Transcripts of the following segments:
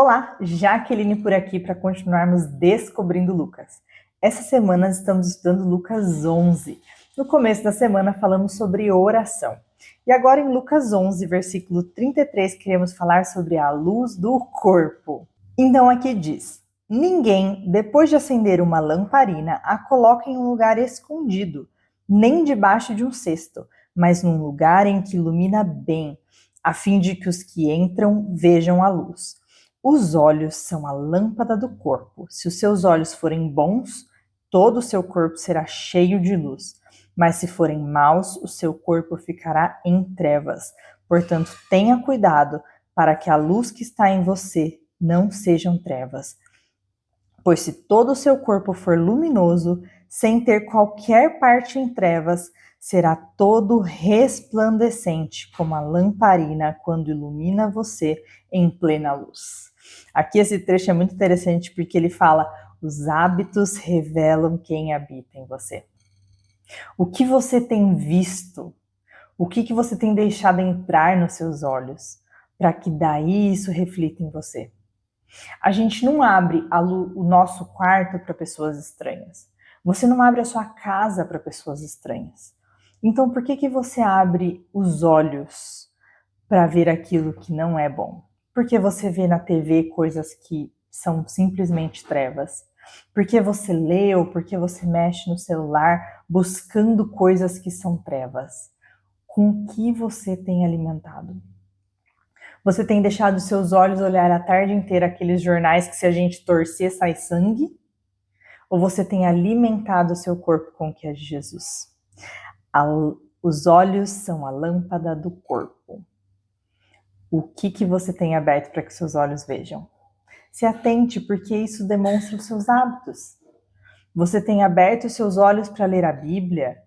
Olá, Jaqueline por aqui para continuarmos descobrindo Lucas. Essa semana estamos estudando Lucas 11. No começo da semana falamos sobre oração. E agora em Lucas 11, versículo 33, queremos falar sobre a luz do corpo. Então aqui diz: ninguém, depois de acender uma lamparina, a coloca em um lugar escondido, nem debaixo de um cesto, mas num lugar em que ilumina bem, a fim de que os que entram vejam a luz. Os olhos são a lâmpada do corpo. Se os seus olhos forem bons, todo o seu corpo será cheio de luz. Mas se forem maus, o seu corpo ficará em trevas. Portanto, tenha cuidado para que a luz que está em você não sejam trevas. Pois se todo o seu corpo for luminoso, sem ter qualquer parte em trevas, será todo resplandecente, como a lamparina quando ilumina você em plena luz. Aqui esse trecho é muito interessante porque ele fala: os hábitos revelam quem habita em você. O que você tem visto? O que você tem deixado entrar nos seus olhos? Para que daí isso reflita em você. A gente não abre o nosso quarto para pessoas estranhas. Você não abre a sua casa para pessoas estranhas. Então, por que você abre os olhos para ver aquilo que não é bom? Porque você vê na TV coisas que são simplesmente trevas. Porque você lê ou porque você mexe no celular buscando coisas que são trevas. Com que você tem alimentado? Você tem deixado seus olhos olhar a tarde inteira aqueles jornais que se a gente torcer sai sangue? Ou você tem alimentado o seu corpo com o que é de Jesus? Os olhos são a lâmpada do corpo. O que você tem aberto para que seus olhos vejam? Se atente, porque isso demonstra os seus hábitos. Você tem aberto os seus olhos para ler a Bíblia?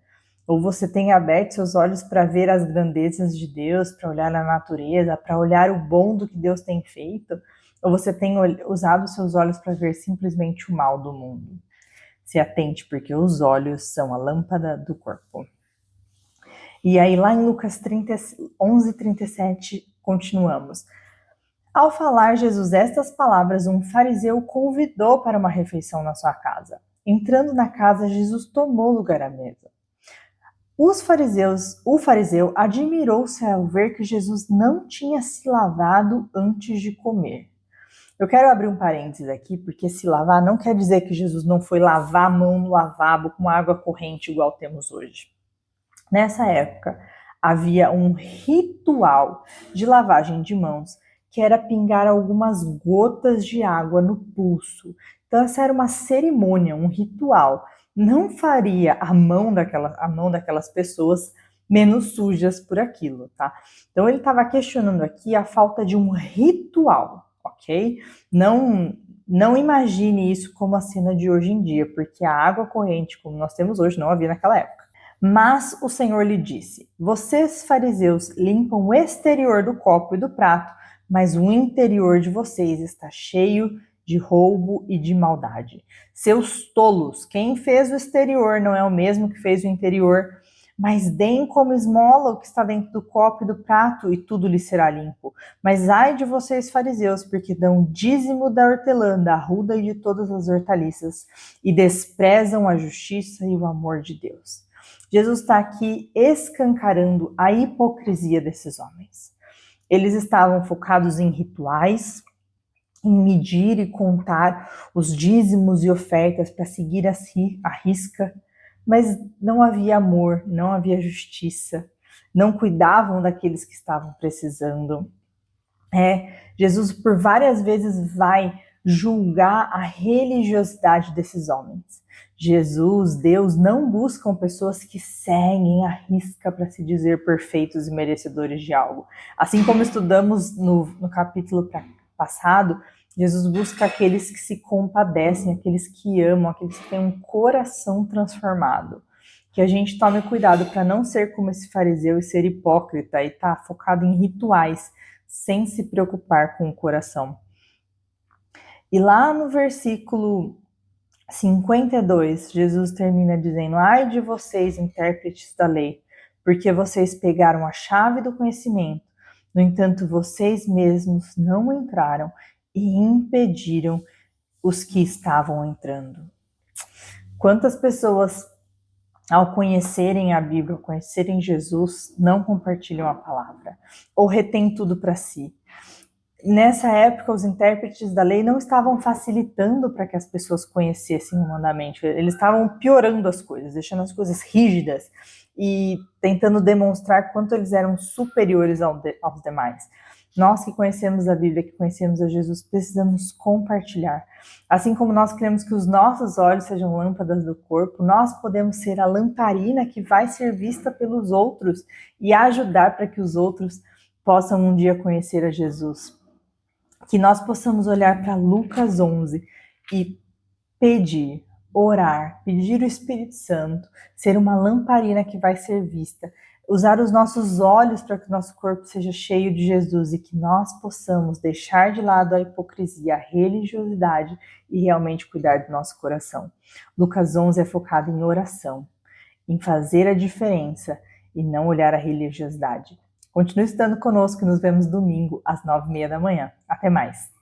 Ou você tem aberto seus olhos para ver as grandezas de Deus, para olhar na natureza, para olhar o bom do que Deus tem feito? Ou você tem usado seus olhos para ver simplesmente o mal do mundo? Se atente, porque os olhos são a lâmpada do corpo. E aí lá em Lucas 11:37, continuamos. Ao falar Jesus estas palavras, um fariseu o convidou para uma refeição na sua casa. Entrando na casa, Jesus tomou lugar à mesa. O fariseu admirou-se ao ver que Jesus não tinha se lavado antes de comer. Eu quero abrir um parênteses aqui, porque se lavar não quer dizer que Jesus não foi lavar a mão no lavabo com água corrente igual temos hoje. Nessa época, havia um ritual de lavagem de mãos, que era pingar algumas gotas de água no pulso. Então essa era uma cerimônia, um ritual. Não faria a mão daquelas pessoas menos sujas por aquilo, tá? Então ele estava questionando aqui a falta de um ritual, ok? Não imagine isso como a cena de hoje em dia, porque a água corrente, como nós temos hoje, não havia naquela época. Mas o Senhor lhe disse: vocês, fariseus, limpam o exterior do copo e do prato, mas o interior de vocês está cheio de roubo e de maldade. Seus tolos, quem fez o exterior não é o mesmo que fez o interior, mas deem como esmola o que está dentro do copo e do prato, e tudo lhe será limpo. Mas ai de vocês, fariseus, porque dão dízimo da hortelã, da arruda e de todas as hortaliças, e desprezam a justiça e o amor de Deus. Jesus está aqui escancarando a hipocrisia desses homens. Eles estavam focados em rituais, em medir e contar os dízimos e ofertas para seguir a risca, mas não havia amor, não havia justiça, não cuidavam daqueles que estavam precisando. Jesus por várias vezes vai julgar a religiosidade desses homens. Jesus, Deus, não buscam pessoas que seguem a risca para se dizer perfeitos e merecedores de algo. Assim como estudamos no capítulo passado, Jesus busca aqueles que se compadecem, aqueles que amam, aqueles que têm um coração transformado. Que a gente tome cuidado para não ser como esse fariseu e ser hipócrita e estar focado em rituais, sem se preocupar com o coração. E lá no versículo 52, Jesus termina dizendo: ai de vocês, intérpretes da lei, porque vocês pegaram a chave do conhecimento, no entanto vocês mesmos não entraram e impediram os que estavam entrando. Quantas pessoas, ao conhecerem a Bíblia, ao conhecerem Jesus, não compartilham a palavra ou retêm tudo para si? Nessa época, os intérpretes da lei não estavam facilitando para que as pessoas conhecessem o mandamento. Eles estavam piorando as coisas, deixando as coisas rígidas e tentando demonstrar quanto eles eram superiores aos demais. Nós que conhecemos a Bíblia, que conhecemos a Jesus, precisamos compartilhar. Assim como nós queremos que os nossos olhos sejam lâmpadas do corpo, nós podemos ser a lamparina que vai ser vista pelos outros e ajudar para que os outros possam um dia conhecer a Jesus. Que nós possamos olhar para Lucas 11 e pedir, orar, pedir o Espírito Santo, ser uma lamparina que vai ser vista, usar os nossos olhos para que o nosso corpo seja cheio de Jesus e que nós possamos deixar de lado a hipocrisia, a religiosidade e realmente cuidar do nosso coração. Lucas 11 é focado em oração, em fazer a diferença e não olhar a religiosidade. Continue estando conosco e nos vemos domingo às 9h30 da manhã. Até mais!